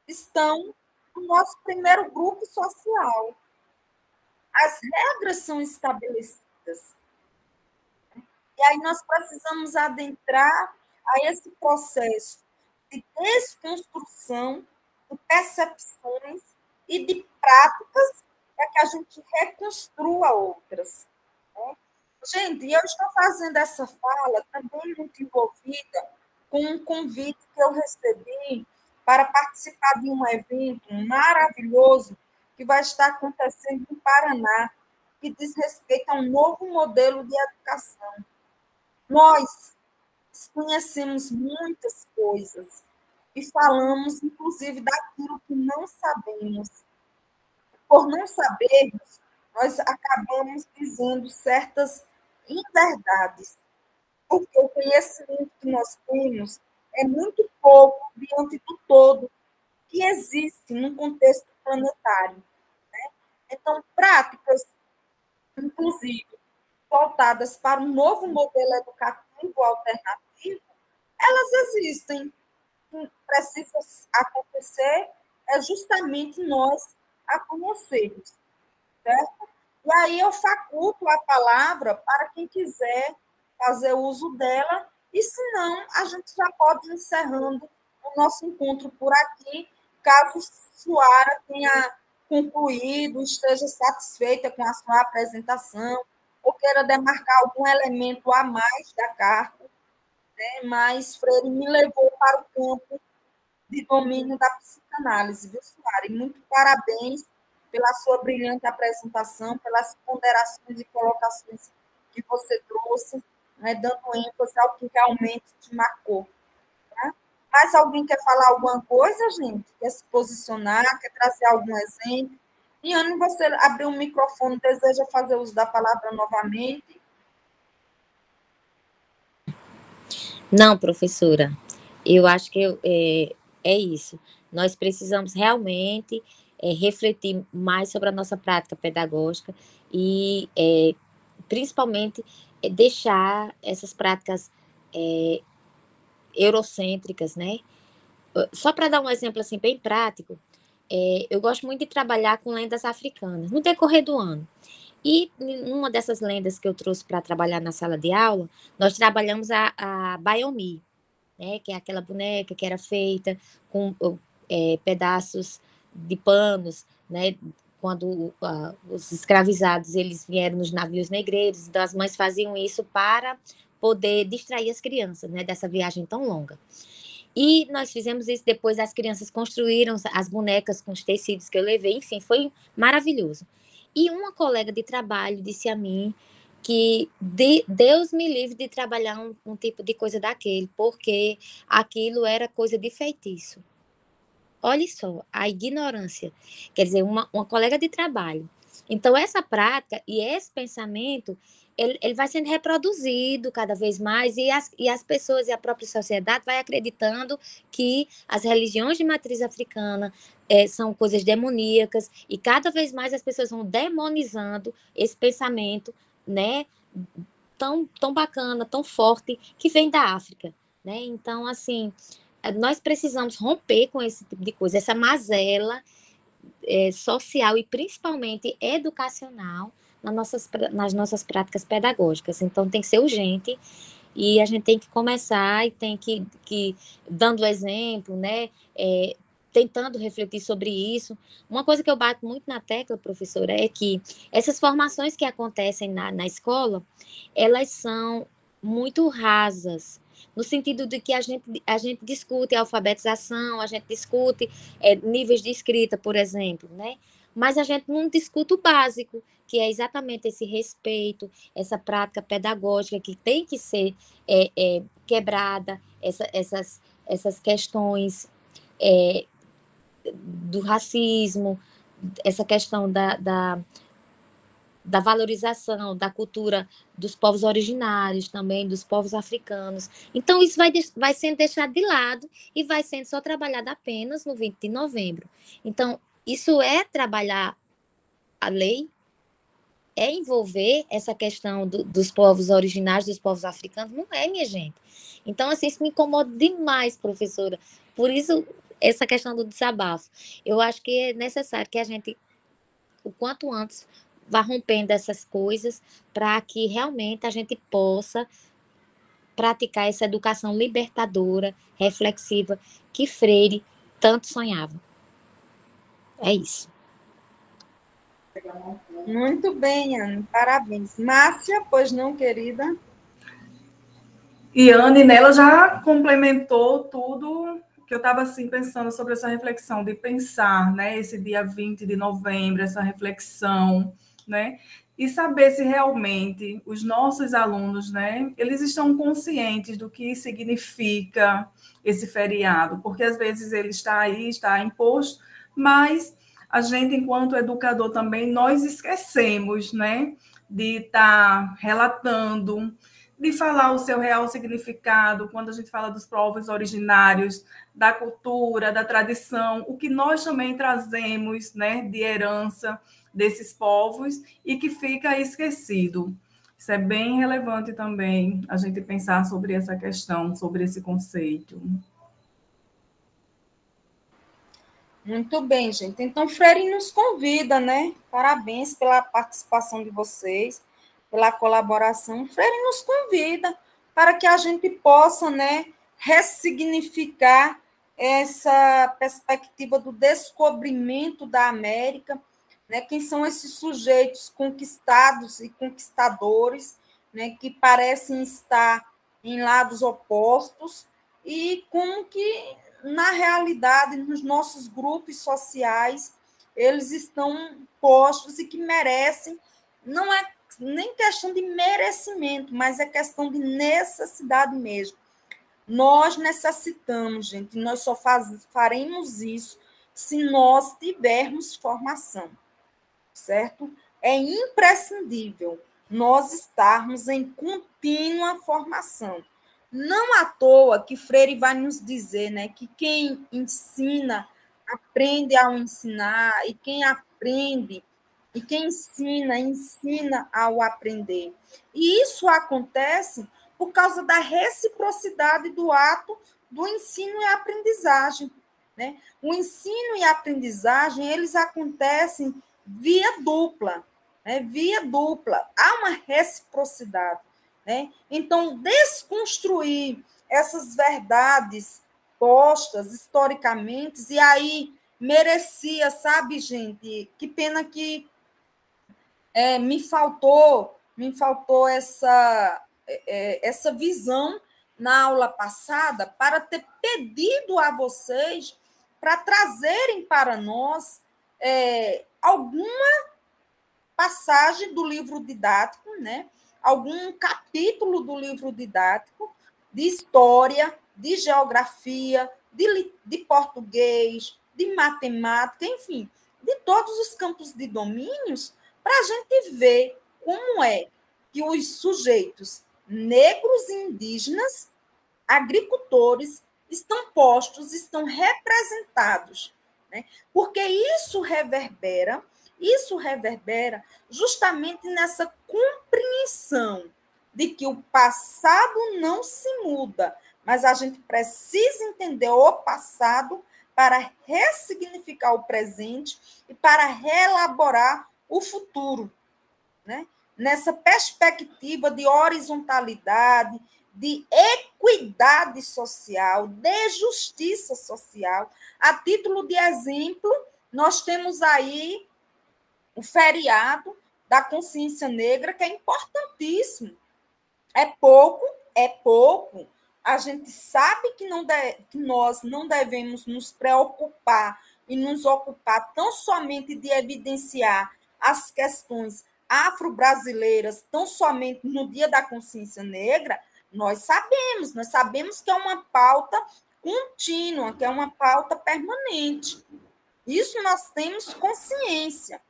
Speaker 1: estão no nosso primeiro grupo social. As regras são estabelecidas. E aí nós precisamos adentrar a esse processo de desconstrução de percepções e de práticas para que a gente reconstrua outras. Né? Gente, eu estou fazendo essa fala também muito envolvida com um convite que eu recebi para participar de um evento maravilhoso que vai estar acontecendo no Paraná, que diz respeito a um novo modelo de educação. Nós conhecemos muitas coisas e falamos, inclusive, daquilo que não sabemos. Por não sabermos, nós acabamos dizendo certas inverdades, porque o conhecimento que nós temos é muito pouco diante do todo que existe no contexto planetário. Né? Então, práticas, inclusive, voltadas para um novo modelo educativo alternativo, elas existem. O que precisa acontecer é justamente nós a conhecermos, certo? E aí eu faculto a palavra para quem quiser fazer uso dela, e se não, a gente já pode ir encerrando o nosso encontro por aqui, caso Suara tenha concluído, esteja satisfeita com a sua apresentação, ou queira demarcar algum elemento a mais da carta, né? Mas Freire me levou para o campo de domínio da psicanálise, viu, Suara? E muito parabéns pela sua brilhante apresentação, pelas ponderações e colocações que você trouxe, né, dando ênfase ao que realmente te marcou. Né? Mais alguém quer falar alguma coisa, gente? Quer se posicionar? Quer trazer algum exemplo? Iane, você abriu o microfone, deseja fazer uso da palavra novamente?
Speaker 4: Não, professora. Eu acho que é isso. Nós precisamos realmente refletir mais sobre a nossa prática pedagógica e, principalmente, deixar essas práticas eurocêntricas, né? Só para dar um exemplo assim bem prático, eu gosto muito de trabalhar com lendas africanas no decorrer do ano. E numa dessas lendas que eu trouxe para trabalhar na sala de aula, nós trabalhamos a Bayomi, né, que é aquela boneca que era feita com pedaços de panos, né, quando os escravizados eles vieram nos navios negreiros, então as mães faziam isso para poder distrair as crianças, né, dessa viagem tão longa. E nós fizemos isso, depois as crianças construíram as bonecas com os tecidos que eu levei, enfim, foi maravilhoso. E uma colega de trabalho disse a mim que Deus me livre de trabalhar um tipo de coisa daquele, porque aquilo era coisa de feitiço. Olha só, a ignorância. Quer dizer, uma colega de trabalho. Então, essa prática e esse pensamento, ele vai sendo reproduzido cada vez mais e as pessoas e a própria sociedade vai acreditando que as religiões de matriz africana são coisas demoníacas e cada vez mais as pessoas vão demonizando esse pensamento, né, tão bacana, tão forte, que vem da África, né? Então, assim, nós precisamos romper com esse tipo de coisa, essa mazela social e principalmente educacional nas nossas práticas pedagógicas. Então, tem que ser urgente e a gente tem que começar e tem que dando exemplo, né, tentando refletir sobre isso. Uma coisa que eu bato muito na tecla, professora, é que essas formações que acontecem na escola, elas são muito rasas, no sentido de que a gente discute a alfabetização, a gente discute níveis de escrita, por exemplo, né? Mas a gente não discute o básico, que é exatamente esse respeito, essa prática pedagógica que tem que ser quebrada, essas questões do racismo, essa questão da valorização da cultura dos povos originários, também dos povos africanos. Então, isso vai sendo deixado de lado e vai sendo só trabalhado apenas no 20 de novembro. Então, isso é trabalhar a lei, é envolver essa questão dos povos originários, dos povos africanos, não é, minha gente. Então, assim, isso me incomoda demais, professora. Por isso, essa questão do desabafo. Eu acho que é necessário que a gente, o quanto antes, vá rompendo essas coisas para que realmente a gente possa praticar essa educação libertadora, reflexiva, que Freire tanto sonhava. É isso.
Speaker 1: Muito bem, Anne, parabéns. Márcia, pois não, querida?
Speaker 6: E Anne, nela já complementou tudo que eu estava assim pensando sobre essa reflexão, de pensar, né, esse dia 20 de novembro, essa reflexão, né, e saber se realmente os nossos alunos, né, eles estão conscientes do que significa esse feriado, porque às vezes ele está aí, está imposto, mas a gente, enquanto educador também, nós esquecemos, né, de estar relatando, de falar o seu real significado, quando a gente fala dos povos originários, da cultura, da tradição, o que nós também trazemos, né, de herança desses povos e que fica esquecido. Isso é bem relevante também, a gente pensar sobre essa questão, sobre esse conceito.
Speaker 1: Muito bem, gente. Então, Freire nos convida, né? Parabéns pela participação de vocês, pela colaboração. Freire nos convida para que a gente possa, né, ressignificar essa perspectiva do descobrimento da América, né? Quem são esses sujeitos conquistados e conquistadores, né, que parecem estar em lados opostos, e como que na realidade, nos nossos grupos sociais, eles estão postos e que merecem, não é nem questão de merecimento, mas é questão de necessidade mesmo. Nós necessitamos, gente, nós só faremos isso se nós tivermos formação, certo? É imprescindível nós estarmos em contínua formação. Não à toa que Freire vai nos dizer, né, que quem ensina aprende ao ensinar, e quem aprende e quem ensina, ensina ao aprender. E isso acontece por causa da reciprocidade do ato do ensino e aprendizagem, né? O ensino e a aprendizagem, eles acontecem via dupla, né? Via dupla. Há uma reciprocidade. Né? Então, desconstruir essas verdades postas historicamente, e aí merecia, sabe, gente? Que pena que me faltou essa visão na aula passada para ter pedido a vocês para trazerem para nós alguma passagem do livro didático, né? Algum capítulo do livro didático de história, de geografia, de português, de matemática, enfim, de todos os campos de domínios, para a gente ver como é que os sujeitos negros e indígenas, agricultores, estão postos, estão representados, né? Porque isso reverbera justamente nessa compreensão de que o passado não se muda, mas a gente precisa entender o passado para ressignificar o presente e para reelaborar o futuro, né? Nessa perspectiva de horizontalidade, de equidade social, de justiça social. A título de exemplo, nós temos aí o feriado da consciência negra, que é importantíssimo. É pouco. A gente sabe que nós não devemos nos preocupar e nos ocupar tão somente de evidenciar as questões afro-brasileiras, tão somente no Dia da Consciência Negra. Nós sabemos que é uma pauta contínua, que é uma pauta permanente. Isso nós temos consciência.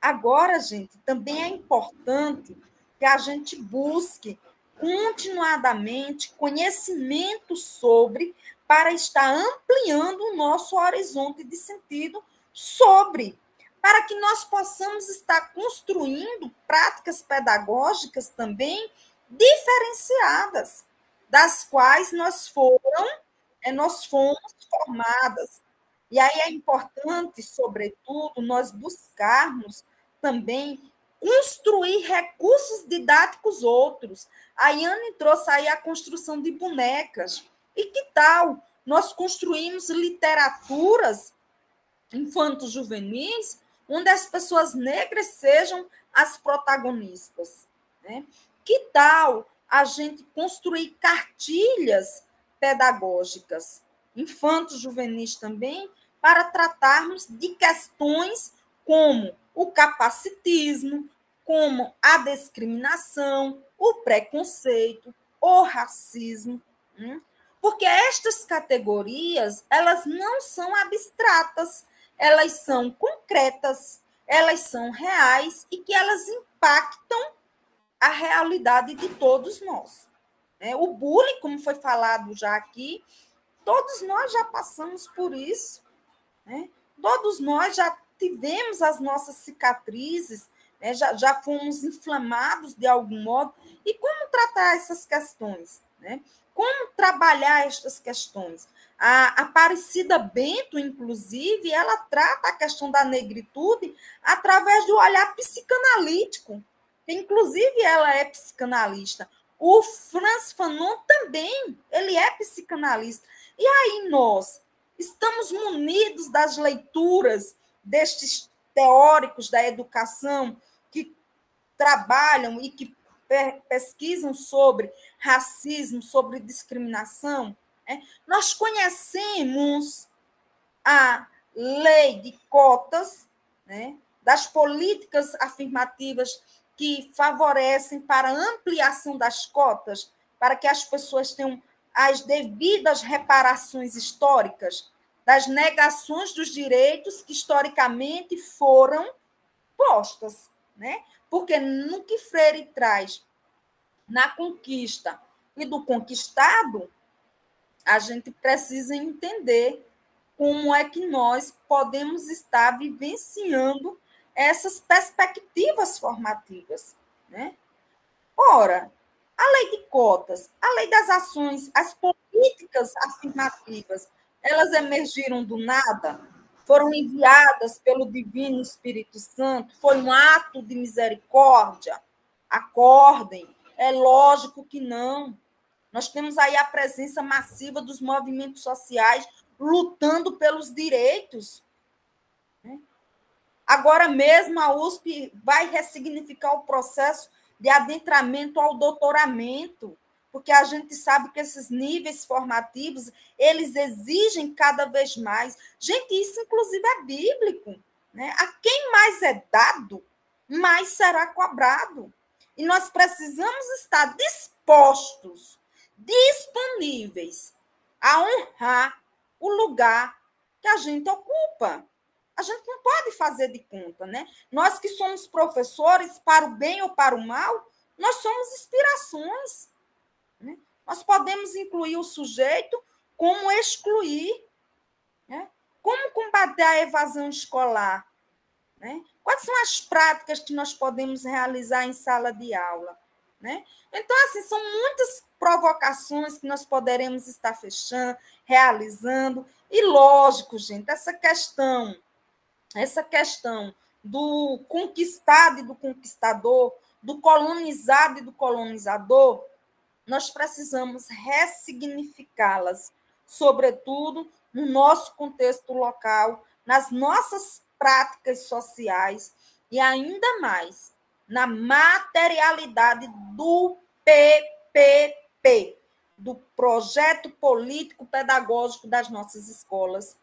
Speaker 1: Agora, gente, também é importante que a gente busque continuadamente conhecimento sobre, para estar ampliando o nosso horizonte de sentido sobre, para que nós possamos estar construindo práticas pedagógicas também diferenciadas, das quais nós fomos formadas. E aí é importante, sobretudo, nós buscarmos também construir recursos didáticos outros. A Yane trouxe aí a construção de bonecas. E que tal nós construímos literaturas infanto-juvenis, onde as pessoas negras sejam as protagonistas, né? Que tal a gente construir cartilhas pedagógicas, infanto-juvenis também, para tratarmos de questões como o capacitismo, como a discriminação, o preconceito, o racismo, porque estas categorias, elas não são abstratas, elas são concretas, elas são reais e que elas impactam a realidade de todos nós. O bullying, como foi falado já aqui, todos nós já passamos por isso, né? Todos nós já tivemos as nossas cicatrizes, né? Já fomos inflamados de algum modo. E como tratar essas questões, né? Como trabalhar estas questões? A Aparecida Bento, inclusive, ela trata a questão da negritude através do olhar psicanalítico. Inclusive, ela é psicanalista. O Frantz Fanon também, ele é psicanalista. E aí nós estamos munidos das leituras destes teóricos da educação que trabalham e que pesquisam sobre racismo, sobre discriminação. Nós conhecemos a lei de cotas, né, das políticas afirmativas que favorecem para a ampliação das cotas, para que as pessoas tenham as devidas reparações históricas das negações dos direitos que historicamente foram postas, né? Porque no que Freire traz na conquista e do conquistado, a gente precisa entender como é que nós podemos estar vivenciando essas perspectivas formativas, né? Ora, a lei de cotas, a lei das ações, as políticas afirmativas, elas emergiram do nada, foram enviadas pelo Divino Espírito Santo, foi um ato de misericórdia. Acordem, é lógico que não. Nós temos aí a presença massiva dos movimentos sociais lutando pelos direitos. Agora mesmo a USP vai ressignificar o processo de adentramento ao doutoramento, porque a gente sabe que esses níveis formativos, eles exigem cada vez mais. Gente, isso inclusive é bíblico, né? A quem mais é dado, mais será cobrado. E nós precisamos estar dispostos, disponíveis a honrar o lugar que a gente ocupa. A gente não pode fazer de conta, né? Nós que somos professores, para o bem ou para o mal, nós somos inspirações, né? Nós podemos incluir o sujeito, como excluir, né? Como combater a evasão escolar, né? Quais são as práticas que nós podemos realizar em sala de aula, né? Então, assim, são muitas provocações que nós poderemos estar fechando, realizando. E, lógico, gente, essa questão do conquistado e do conquistador, do colonizado e do colonizador, nós precisamos ressignificá-las, sobretudo no nosso contexto local, nas nossas práticas sociais e ainda mais na materialidade do PPP, do projeto político pedagógico das nossas escolas,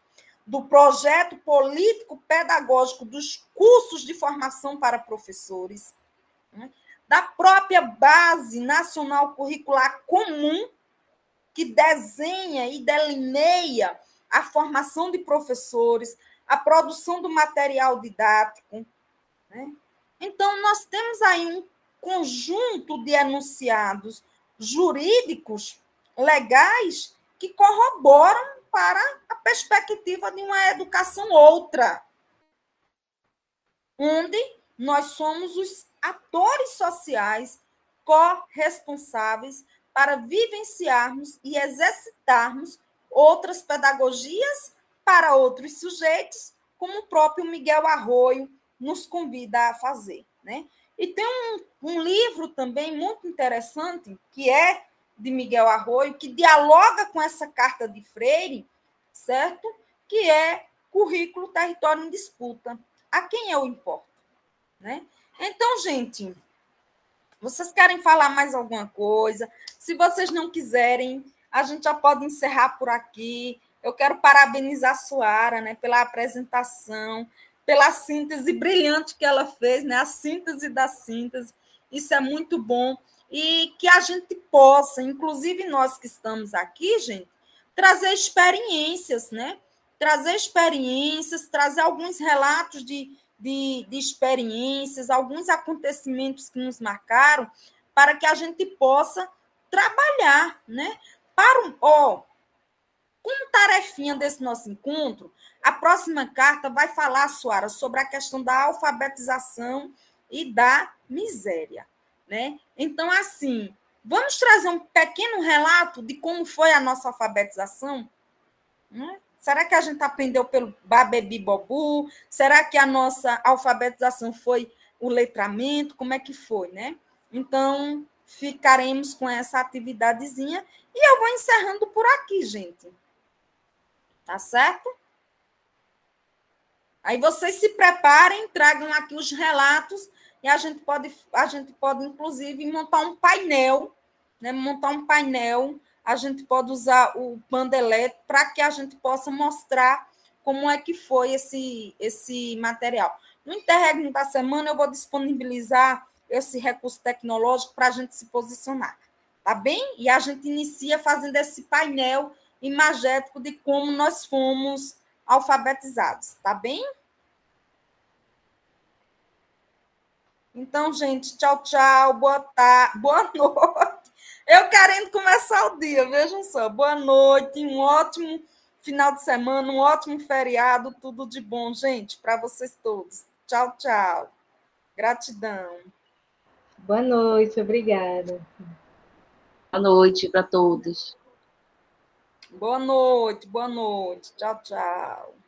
Speaker 1: do projeto político-pedagógico dos cursos de formação para professores, né? Da própria Base Nacional Curricular Comum, que desenha e delineia a formação de professores, a produção do material didático, né? Então, nós temos aí um conjunto de enunciados jurídicos, legais, que corroboram para a perspectiva de uma educação outra, onde nós somos os atores sociais corresponsáveis para vivenciarmos e exercitarmos outras pedagogias para outros sujeitos, como o próprio Miguel Arroyo nos convida a fazer, né? E tem um livro também muito interessante, que é de Miguel Arroyo, que dialoga com essa carta de Freire, certo? Que é currículo Território em Disputa. A quem eu importo, né? Então, gente, vocês querem falar mais alguma coisa? Se vocês não quiserem, a gente já pode encerrar por aqui. Eu quero parabenizar a Suara, né, pela apresentação, pela síntese brilhante que ela fez, né, a síntese da síntese. Isso é muito bom. E que a gente possa, inclusive nós que estamos aqui, gente, trazer experiências, né? Trazer experiências, trazer alguns relatos de experiências, alguns acontecimentos que nos marcaram, para que a gente possa trabalhar, né? Como tarefinha desse nosso encontro, a próxima carta vai falar, Suara, sobre a questão da alfabetização e da miséria, né? Então, assim, vamos trazer um pequeno relato de como foi a nossa alfabetização, né? Será que a gente aprendeu pelo Babebi Bobu? Será que a nossa alfabetização foi o letramento? Como é que foi, né? Então, ficaremos com essa atividadezinha e eu vou encerrando por aqui, gente. Tá certo? Aí vocês se preparem, tragam aqui os relatos e a gente pode inclusive, montar um painel, né? A gente pode usar o Pandelet para que a gente possa mostrar como é que foi esse material. No interregno da semana, eu vou disponibilizar esse recurso tecnológico para a gente se posicionar, tá bem? E a gente inicia fazendo esse painel imagético de como nós fomos alfabetizados, tá bem? Então, gente, tchau, tchau, boa noite. Eu querendo começar o dia, vejam só. Boa noite, um ótimo final de semana, um ótimo feriado, tudo de bom, gente, para vocês todos. Tchau, tchau. Gratidão.
Speaker 3: Boa noite, obrigada.
Speaker 5: Boa noite para todos.
Speaker 1: Boa noite. Tchau, tchau.